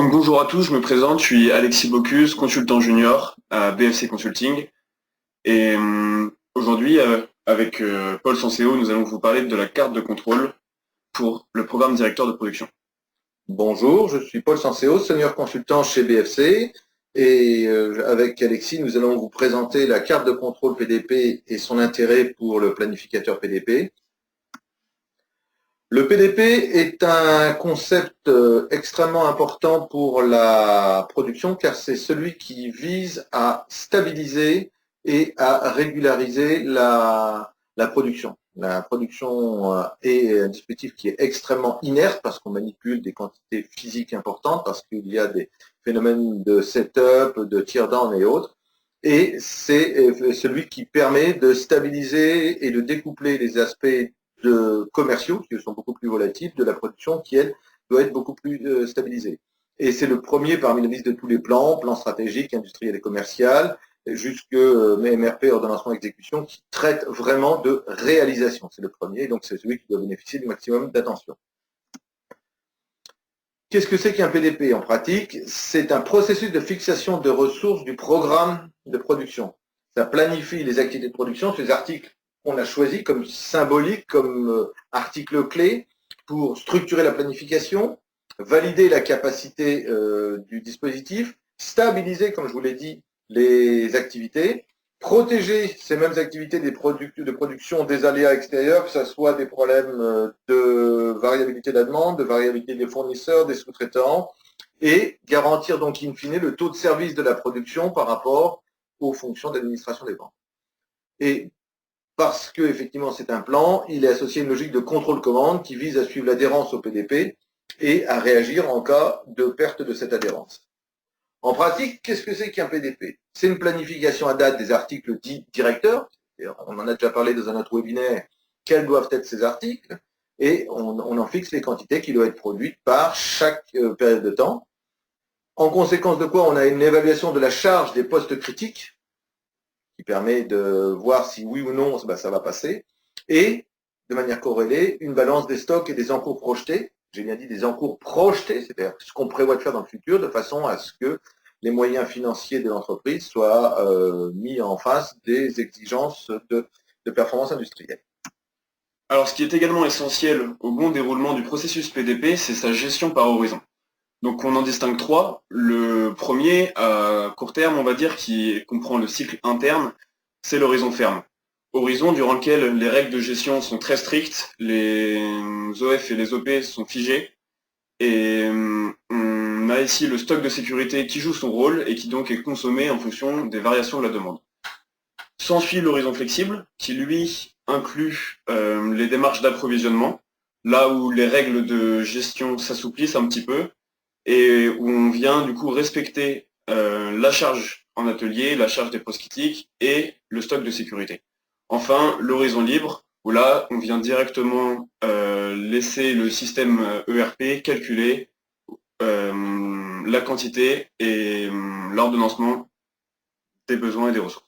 Donc bonjour à tous, je me présente, je suis Alexis Bocuse, consultant junior à BFC Consulting. Et aujourd'hui, avec Paul Sanceo, nous allons vous parler de la carte de contrôle pour le programme directeur de production. Bonjour, je suis Paul Sanceo, senior consultant chez BFC. Et avec Alexis, nous allons vous présenter la carte de contrôle PDP et son intérêt pour le planificateur PDP. Le PDP est un concept extrêmement important pour la production car c'est celui qui vise à stabiliser et à régulariser la production. La production est un dispositif qui est extrêmement inerte parce qu'on manipule des quantités physiques importantes, parce qu'il y a des phénomènes de setup, de teardown et autres. Et c'est celui qui permet de stabiliser et de découpler les aspects commerciaux, qui sont beaucoup plus volatiles, de la production qui, elle, doit être beaucoup plus stabilisée. Et c'est le premier parmi la liste de tous les plans stratégiques, industriels et commerciaux, jusque MRP, ordonnancement exécution, qui traite vraiment de réalisation. C'est le premier, donc c'est celui qui doit bénéficier du maximum d'attention. Qu'est-ce que c'est qu'un PDP en pratique? C'est un processus de fixation de ressources du programme de production. Ça planifie les activités de production, ces articles qu'on a choisis comme symboliques, comme articles clés pour structurer la planification, valider la capacité du dispositif, stabiliser, comme je vous l'ai dit, les activités, protéger ces mêmes activités de production des aléas extérieurs, que ce soit des problèmes de variabilité de la demande, de variabilité des fournisseurs, des sous-traitants, et garantir donc in fine le taux de service de la production par rapport aux fonctions d'administration des ventes. Et parce que effectivement c'est un plan, il est associé à une logique de contrôle-commande qui vise à suivre l'adhérence au PDP et à réagir en cas de perte de cette adhérence. En pratique, qu'est-ce que c'est qu'un PDP? C'est une planification à date des articles dits directeurs. On en a déjà parlé dans un autre webinaire. Quels doivent être ces articles? Et on en fixe les quantités qui doivent être produites par chaque période de temps. En conséquence de quoi, on a une évaluation de la charge des postes critiques qui permet de voir si oui ou non ça va passer. Et, de manière corrélée, une balance des stocks et des encours projetés. J'ai bien dit des encours projetés, c'est-à-dire ce qu'on prévoit de faire dans le futur, de façon à ce que les moyens financiers de l'entreprise soient mis en face des exigences de performance industrielle. Alors ce qui est également essentiel au bon déroulement du processus PDP, c'est sa gestion par horizon. Donc on en distingue trois. Le premier, à court terme, on va dire, qui comprend le cycle interne, c'est l'horizon ferme. Horizon durant lequel les règles de gestion sont très strictes, les OF et les OP sont figés, et on a ici le stock de sécurité qui joue son rôle et qui donc est consommé en fonction des variations de la demande. S'ensuit l'horizon flexible, qui lui inclut les démarches d'approvisionnement, là où les règles de gestion s'assouplissent un petit peu, et où on vient du coup respecter la charge en atelier, la charge des postes critiques et le stock de sécurité. Enfin, l'horizon libre, où là, on vient directement laisser le système ERP calculer la quantité et l'ordonnancement des besoins et des ressources.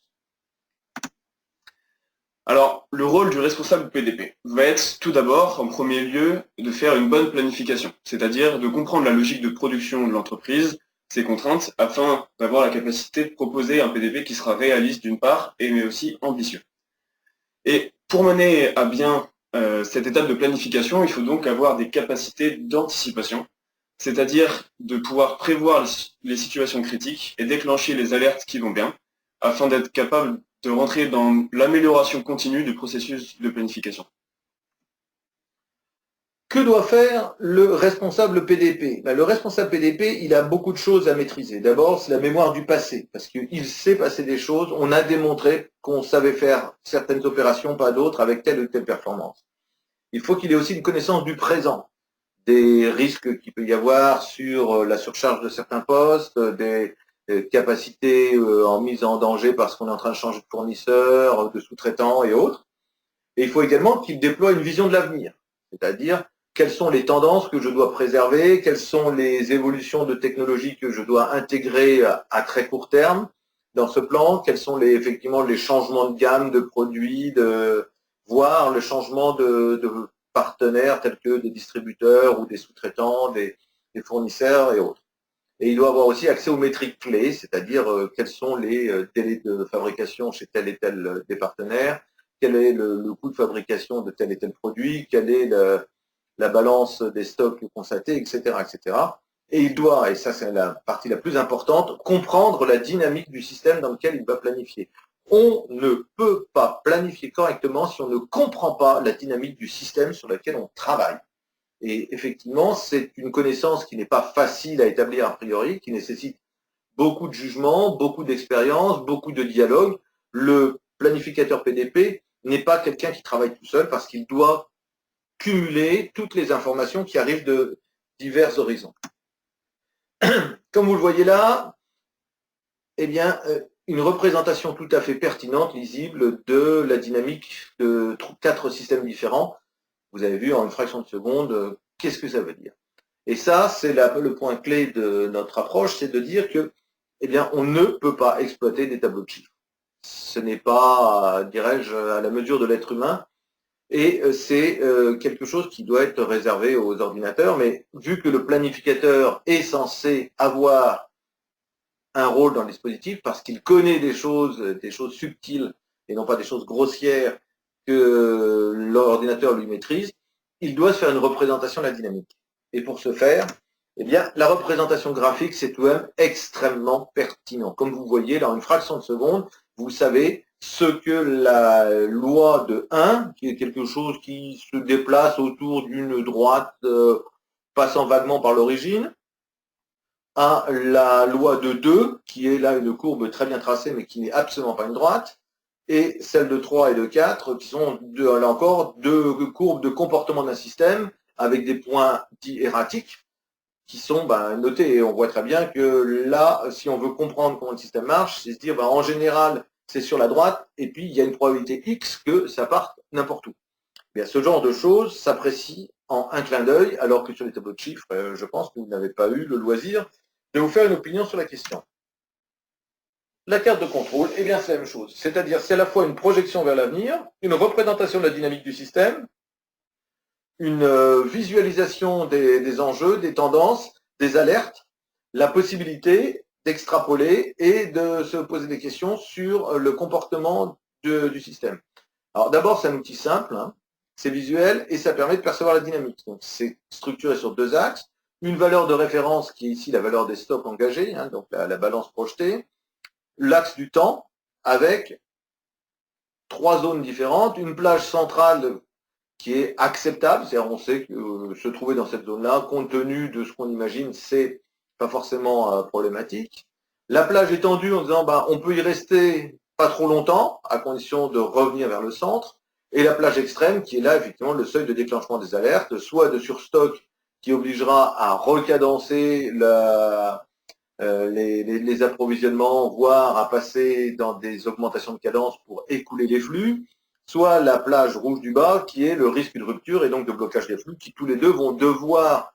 Alors, le rôle du responsable PDP va être tout d'abord, en premier lieu, de faire une bonne planification, c'est-à-dire de comprendre la logique de production de l'entreprise, ses contraintes, afin d'avoir la capacité de proposer un PDP qui sera réaliste d'une part, mais aussi ambitieux. Et pour mener à bien cette étape de planification, il faut donc avoir des capacités d'anticipation, c'est-à-dire de pouvoir prévoir les situations critiques et déclencher les alertes qui vont bien, afin d'être capable de rentrer dans l'amélioration continue du processus de planification. Que doit faire le responsable PDP? Le responsable PDP, il a beaucoup de choses à maîtriser. D'abord, c'est la mémoire du passé, parce qu'il sait passer des choses. On a démontré qu'on savait faire certaines opérations, pas d'autres, avec telle ou telle performance. Il faut qu'il ait aussi une connaissance du présent, des risques qu'il peut y avoir sur la surcharge de certains postes, des capacités en mise en danger parce qu'on est en train de changer de fournisseur, de sous-traitant et autres. Et il faut également qu'il déploie une vision de l'avenir, c'est-à-dire quelles sont les tendances que je dois préserver, quelles sont les évolutions de technologie que je dois intégrer à très court terme dans ce plan, quels sont effectivement les changements de gamme de produits, voire le changement de partenaires tels que des distributeurs ou des sous-traitants, des fournisseurs et autres. Et il doit avoir aussi accès aux métriques clés, c'est-à-dire quels sont les délais de fabrication chez tel et tel des partenaires, quel est le coût de fabrication de tel et tel produit, quelle est la balance des stocks constatés, etc., etc. Et il doit, et ça c'est la partie la plus importante, comprendre la dynamique du système dans lequel il va planifier. On ne peut pas planifier correctement si on ne comprend pas la dynamique du système sur lequel on travaille. Et effectivement, c'est une connaissance qui n'est pas facile à établir a priori, qui nécessite beaucoup de jugement, beaucoup d'expérience, beaucoup de dialogue. Le planificateur PDP n'est pas quelqu'un qui travaille tout seul parce qu'il doit cumuler toutes les informations qui arrivent de divers horizons. Comme vous le voyez là, eh bien, une représentation tout à fait pertinente, lisible de la dynamique de 4 systèmes différents. Vous avez vu en une fraction de seconde, qu'est-ce que ça veut dire. Et ça, c'est le point clé de notre approche, c'est de dire que, eh bien, on ne peut pas exploiter des tableaux de chiffres. Ce n'est pas, dirais-je, à la mesure de l'être humain, et c'est quelque chose qui doit être réservé aux ordinateurs, mais vu que le planificateur est censé avoir un rôle dans le dispositif, parce qu'il connaît des choses subtiles, et non pas des choses grossières, que l'ordinateur lui maîtrise, il doit se faire une représentation de la dynamique. Et pour ce faire, eh bien, la représentation graphique, c'est tout de même extrêmement pertinent. Comme vous voyez, là, en une fraction de seconde, vous savez ce que la loi de 1, qui est quelque chose qui se déplace autour d'une droite passant vaguement par l'origine, à la loi de 2, qui est là une courbe très bien tracée, mais qui n'est absolument pas une droite, et celle de 3 et de 4, qui sont, là encore, 2 courbes de comportement d'un système, avec des points dits erratiques, qui sont notés. Et on voit très bien que là, si on veut comprendre comment le système marche, c'est se dire, en général, c'est sur la droite, et puis il y a une probabilité X que ça parte n'importe où. Bien, ce genre de choses s'apprécie en un clin d'œil, alors que sur les tableaux de chiffres, je pense que vous n'avez pas eu le loisir de vous faire une opinion sur la question. La carte de contrôle, eh bien c'est la même chose. C'est-à-dire c'est à la fois une projection vers l'avenir, une représentation de la dynamique du système, une visualisation des enjeux, des tendances, des alertes, la possibilité d'extrapoler et de se poser des questions sur le comportement du système. Alors d'abord, c'est un outil simple, hein, c'est visuel et ça permet de percevoir la dynamique. Donc c'est structuré sur 2 axes. Une valeur de référence qui est ici la valeur des stocks engagés, hein, donc la balance projetée. L'axe du temps avec 3 zones différentes. Une plage centrale qui est acceptable, c'est-à-dire on sait que se trouver dans cette zone-là, compte tenu de ce qu'on imagine, c'est pas forcément problématique. La plage étendue en disant on peut y rester pas trop longtemps, à condition de revenir vers le centre. Et la plage extrême qui est là effectivement le seuil de déclenchement des alertes, soit de surstock qui obligera à recadencer les approvisionnements, voire à passer dans des augmentations de cadence pour écouler les flux, soit la plage rouge du bas qui est le risque de rupture et donc de blocage des flux, qui tous les deux vont devoir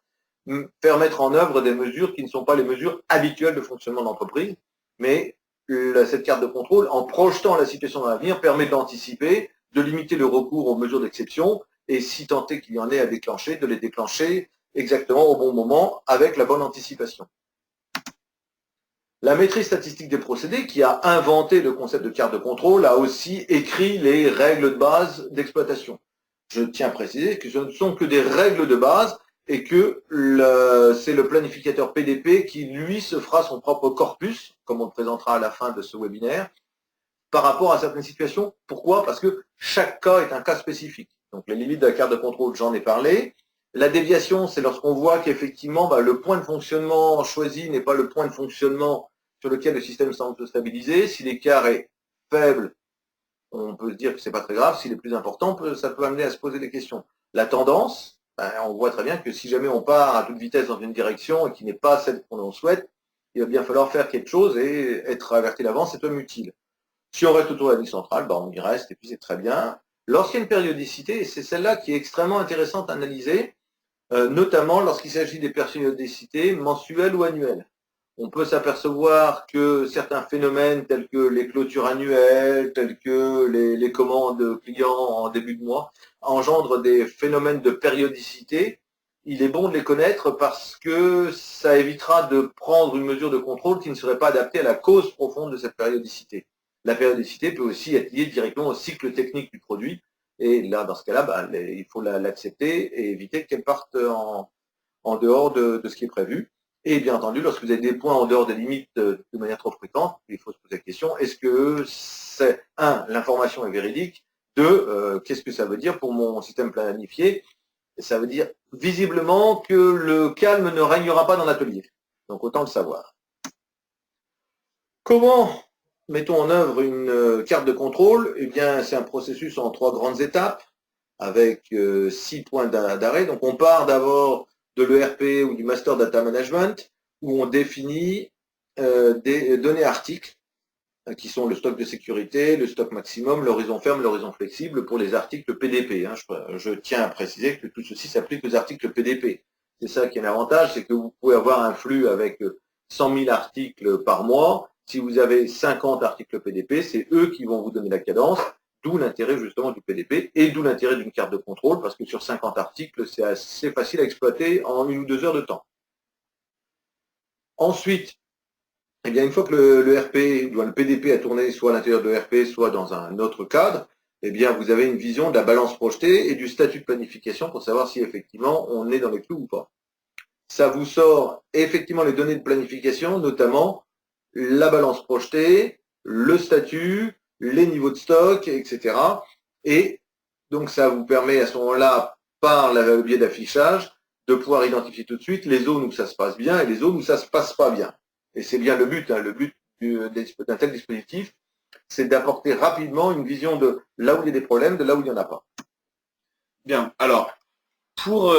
faire mettre en œuvre des mesures qui ne sont pas les mesures habituelles de fonctionnement de l'entreprise, mais cette carte de contrôle, en projetant la situation dans l'avenir, permet d'anticiper, de limiter le recours aux mesures d'exception, et si tant est qu'il y en ait à déclencher, de les déclencher exactement au bon moment avec la bonne anticipation. La maîtrise statistique des procédés, qui a inventé le concept de carte de contrôle, a aussi écrit les règles de base d'exploitation. Je tiens à préciser que ce ne sont que des règles de base et que c'est le planificateur PDP qui, lui, se fera son propre corpus, comme on le présentera à la fin de ce webinaire, par rapport à certaines situations. Pourquoi? Parce que chaque cas est un cas spécifique. Donc les limites de la carte de contrôle, j'en ai parlé. La déviation, c'est lorsqu'on voit qu'effectivement, le point de fonctionnement choisi n'est pas le point de fonctionnement sur lequel le système semble se stabiliser. Si l'écart est faible, on peut se dire que c'est pas très grave. S'il est plus important, ça peut amener à se poser des questions. La tendance, on voit très bien que si jamais on part à toute vitesse dans une direction et qui n'est pas celle qu'on souhaite, il va bien falloir faire quelque chose et être averti d'avance, c'est même utile. Si on reste autour de la ligne centrale, on y reste et puis c'est très bien. Lorsqu'il y a une périodicité, et c'est celle-là qui est extrêmement intéressante à analyser, notamment lorsqu'il s'agit des périodicités mensuelles ou annuelles. On peut s'apercevoir que certains phénomènes tels que les clôtures annuelles, tels que les commandes clients en début de mois, engendrent des phénomènes de périodicité il est bon de les connaître parce que ça évitera de prendre une mesure de contrôle qui ne serait pas adaptée à la cause profonde de cette périodicité. La périodicité peut aussi être liée directement au cycle technique du produit. Et là, dans ce cas-là, il faut l'accepter et éviter qu'elle parte en dehors de ce qui est prévu. Et bien entendu, lorsque vous avez des points en dehors des limites de manière trop fréquente, il faut se poser la question, est-ce que l'information est véridique? Deux, qu'est-ce que ça veut dire pour mon système planifié? Ça veut dire visiblement que le calme ne régnera pas dans l'atelier. Donc autant le savoir. Comment mettons en œuvre une carte de contrôle? Eh bien, c'est un processus en 3 grandes étapes avec 6 points d'arrêt. Donc on part d'abord de l'ERP ou du Master Data Management où on définit des données articles qui sont le stock de sécurité, le stock maximum, l'horizon ferme, l'horizon flexible pour les articles PDP. Je tiens à préciser que tout ceci s'applique aux articles PDP. C'est ça qui est l'avantage, c'est que vous pouvez avoir un flux avec 100 000 articles par mois. Si vous avez 50 articles PDP, c'est eux qui vont vous donner la cadence, d'où l'intérêt justement du PDP et d'où l'intérêt d'une carte de contrôle, parce que sur 50 articles, c'est assez facile à exploiter en 1 ou 2 heures de temps. Ensuite, eh bien, une fois que le RP, le PDP a tourné soit à l'intérieur de l'ERP, soit dans un autre cadre, eh bien, vous avez une vision de la balance projetée et du statut de planification pour savoir si effectivement on est dans les clous ou pas. Ça vous sort effectivement les données de planification, notamment la balance projetée, le statut, les niveaux de stock, etc. Et donc ça vous permet à ce moment-là, par le biais d'affichage, de pouvoir identifier tout de suite les zones où ça se passe bien et les zones où ça se passe pas bien. Et c'est bien le but, le but d'un tel dispositif, c'est d'apporter rapidement une vision de là où il y a des problèmes, de là où il n'y en a pas. Bien, alors, pour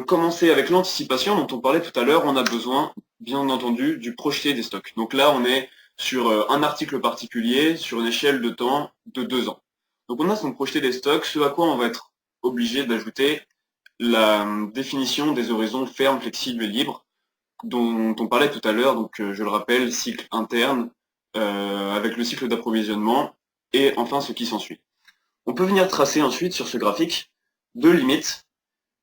commencer avec l'anticipation dont on parlait tout à l'heure, on a besoin, bien entendu, du projeté des stocks. Donc là, on est sur un article particulier, sur une échelle de temps de 2 ans. Donc on a son projeté des stocks, ce à quoi on va être obligé d'ajouter la définition des horizons fermes, flexibles et libres, dont on parlait tout à l'heure, donc je le rappelle, cycle interne, avec le cycle d'approvisionnement, et enfin ce qui s'ensuit. On peut venir tracer ensuite sur ce graphique 2 limites,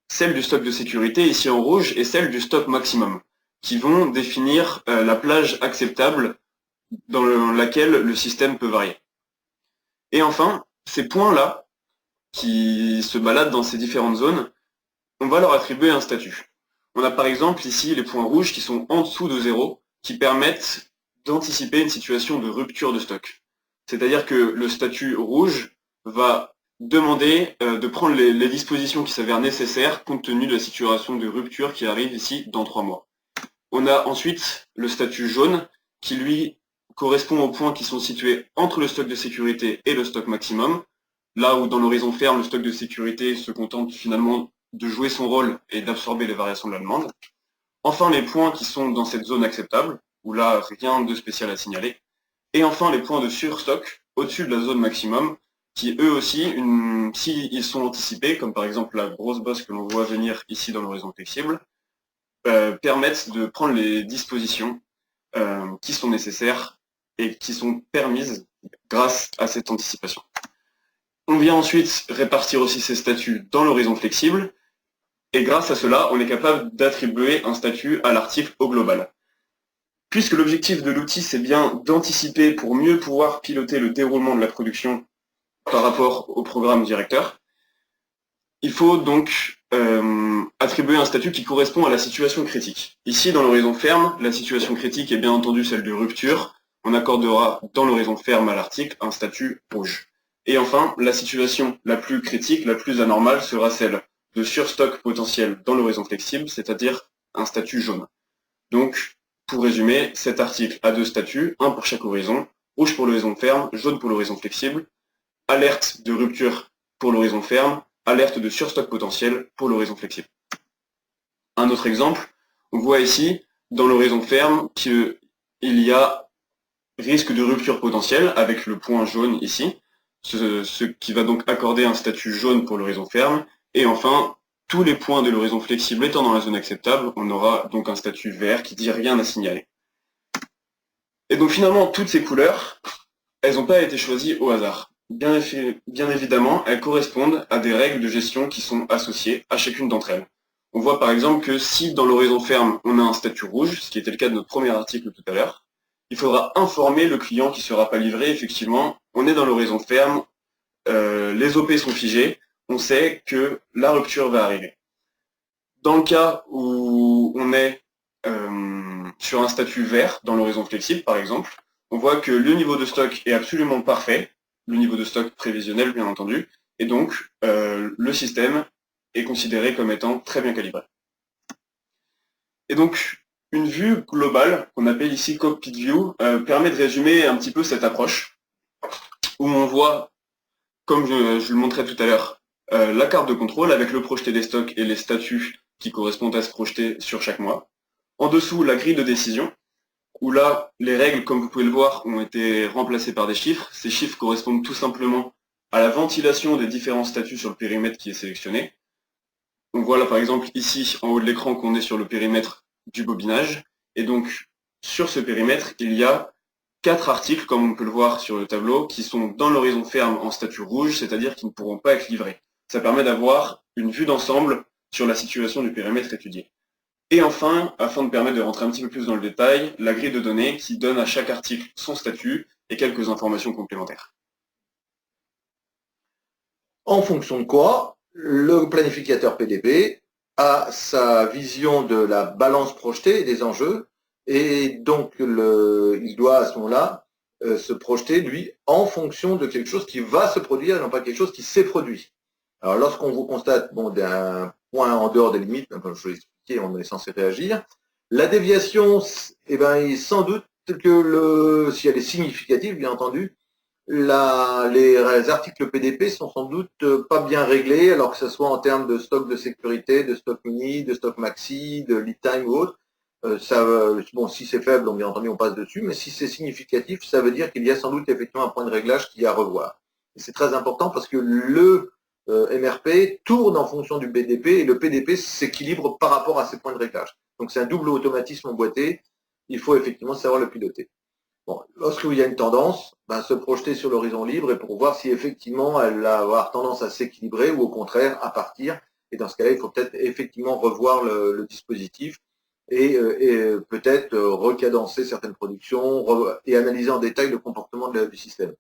celle du stock de sécurité ici en rouge et celle du stock maximum, qui vont définir la plage acceptable dans laquelle le système peut varier. Et enfin, ces points-là, qui se baladent dans ces différentes zones, on va leur attribuer un statut. On a par exemple ici les points rouges qui sont en dessous de 0, qui permettent d'anticiper une situation de rupture de stock. C'est-à-dire que le statut rouge va demander de prendre les dispositions qui s'avèrent nécessaires compte tenu de la situation de rupture qui arrive ici dans 3 mois. On a ensuite le statut jaune qui lui correspond aux points qui sont situés entre le stock de sécurité et le stock maximum, là où dans l'horizon ferme, le stock de sécurité se contente finalement de jouer son rôle et d'absorber les variations de la demande. Enfin, les points qui sont dans cette zone acceptable, où là, rien de spécial à signaler. Et enfin, les points de surstock, au-dessus de la zone maximum, qui eux aussi, s'ils sont anticipés, comme par exemple la grosse bosse que l'on voit venir ici dans l'horizon flexible, permettent de prendre les dispositions qui sont nécessaires et qui sont permises grâce à cette anticipation. On vient ensuite répartir aussi ces statuts dans l'horizon flexible, et grâce à cela, on est capable d'attribuer un statut à l'article au global. Puisque l'objectif de l'outil, c'est bien d'anticiper pour mieux pouvoir piloter le déroulement de la production par rapport au programme directeur, il faut donc attribuer un statut qui correspond à la situation critique. Ici, dans l'horizon ferme, la situation critique est bien entendu celle de rupture. On accordera dans l'horizon ferme à l'article un statut rouge. Et enfin, la situation la plus critique, la plus anormale, sera celle de surstock potentiel dans l'horizon flexible, c'est-à-dire un statut jaune. Donc, pour résumer, cet article a 2 statuts, un pour chaque horizon, rouge pour l'horizon ferme, jaune pour l'horizon flexible, alerte de rupture pour l'horizon ferme, alerte de surstock potentiel pour l'horizon flexible. Un autre exemple, on voit ici, dans l'horizon ferme, qu'il y a risque de rupture potentielle avec le point jaune ici, ce qui va donc accorder un statut jaune pour l'horizon ferme, et enfin, tous les points de l'horizon flexible étant dans la zone acceptable, on aura donc un statut vert qui dit rien à signaler. Et donc finalement, toutes ces couleurs, elles n'ont pas été choisies au hasard. Bien évidemment, elles correspondent à des règles de gestion qui sont associées à chacune d'entre elles. On voit par exemple que si dans l'horizon ferme, on a un statut rouge, ce qui était le cas de notre premier article tout à l'heure, il faudra informer le client qui ne sera pas livré. Effectivement, on est dans l'horizon ferme, les OP sont figés, on sait que la rupture va arriver. Dans le cas où on est sur un statut vert, dans l'horizon flexible par exemple, on voit que le niveau de stock est absolument parfait, le niveau de stock prévisionnel bien entendu, et donc le système est considéré comme étant très bien calibré. Et donc, une vue globale, qu'on appelle ici Cockpit View, permet de résumer un petit peu cette approche, où on voit, comme je le montrais tout à l'heure, la carte de contrôle avec le projeté des stocks et les statuts qui correspondent à ce projeté sur chaque mois. En dessous, la grille de décision, où là, les règles, comme vous pouvez le voir, ont été remplacées par des chiffres. Ces chiffres correspondent tout simplement à la ventilation des différents statuts sur le périmètre qui est sélectionné. On voit là par exemple ici en haut de l'écran qu'on est sur le périmètre du bobinage. Et donc sur ce périmètre, il y a 4 articles, comme on peut le voir sur le tableau, qui sont dans l'horizon ferme en statut rouge, c'est-à-dire qu'ils ne pourront pas être livrés. Ça permet d'avoir une vue d'ensemble sur la situation du périmètre étudié. Et enfin, afin de permettre de rentrer un petit peu plus dans le détail, la grille de données qui donne à chaque article son statut et quelques informations complémentaires. En fonction de quoi, le planificateur PDP a sa vision de la balance projetée et des enjeux, et donc il doit à ce moment-là se projeter, lui, en fonction de quelque chose qui va se produire et non pas quelque chose qui s'est produit. Alors lorsqu'on vous constate d'un point en dehors des limites, comme je vous l'ai expliqué, on est censé réagir. La déviation, eh ben, sans doute que si elle est significative, bien entendu, les articles PDP sont sans doute pas bien réglés, alors que ce soit en termes de stock de sécurité, de stock mini, de stock maxi, de lead time ou autre. Bon, si c'est faible, bien entendu, on passe dessus, mais si c'est significatif, ça veut dire qu'il y a sans doute effectivement un point de réglage qu'il y a à revoir. Et c'est très important parce que le MRP tourne en fonction du PDP et le PDP s'équilibre par rapport à ces points de réglage. Donc c'est un double automatisme emboîté, il faut effectivement savoir le piloter. Bon, lorsqu'il y a une tendance, se projeter sur l'horizon libre et pour voir si effectivement elle va avoir tendance à s'équilibrer ou au contraire à partir. Et dans ce cas-là, il faut peut-être effectivement revoir le dispositif et peut-être recadencer certaines productions et analyser en détail le comportement du système.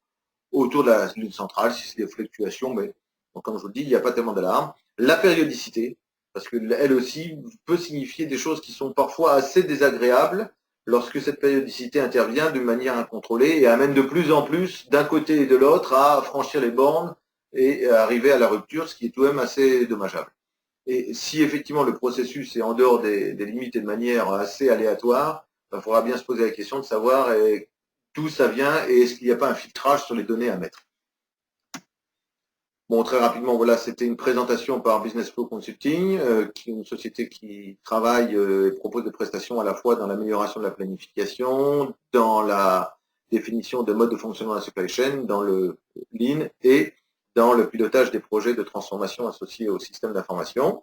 Autour de la lune centrale, si c'est des fluctuations, mais bon, comme je vous le dis, il n'y a pas tellement d'alarme. La périodicité, parce qu'elle aussi peut signifier des choses qui sont parfois assez désagréables lorsque cette périodicité intervient d'une manière incontrôlée et amène de plus en plus d'un côté et de l'autre à franchir les bornes et à arriver à la rupture, ce qui est tout de même assez dommageable. Et si effectivement le processus est en dehors des limites et de manière assez aléatoire, il faudra bien se poser la question de savoir d'où ça vient et est-ce qu'il n'y a pas un filtrage sur les données à mettre. Bon, très rapidement, voilà, c'était une présentation par Business Flow Consulting, qui est une société qui travaille et propose des prestations à la fois dans l'amélioration de la planification, dans la définition de modes de fonctionnement de la supply chain, dans le Lean et dans le pilotage des projets de transformation associés au système d'information.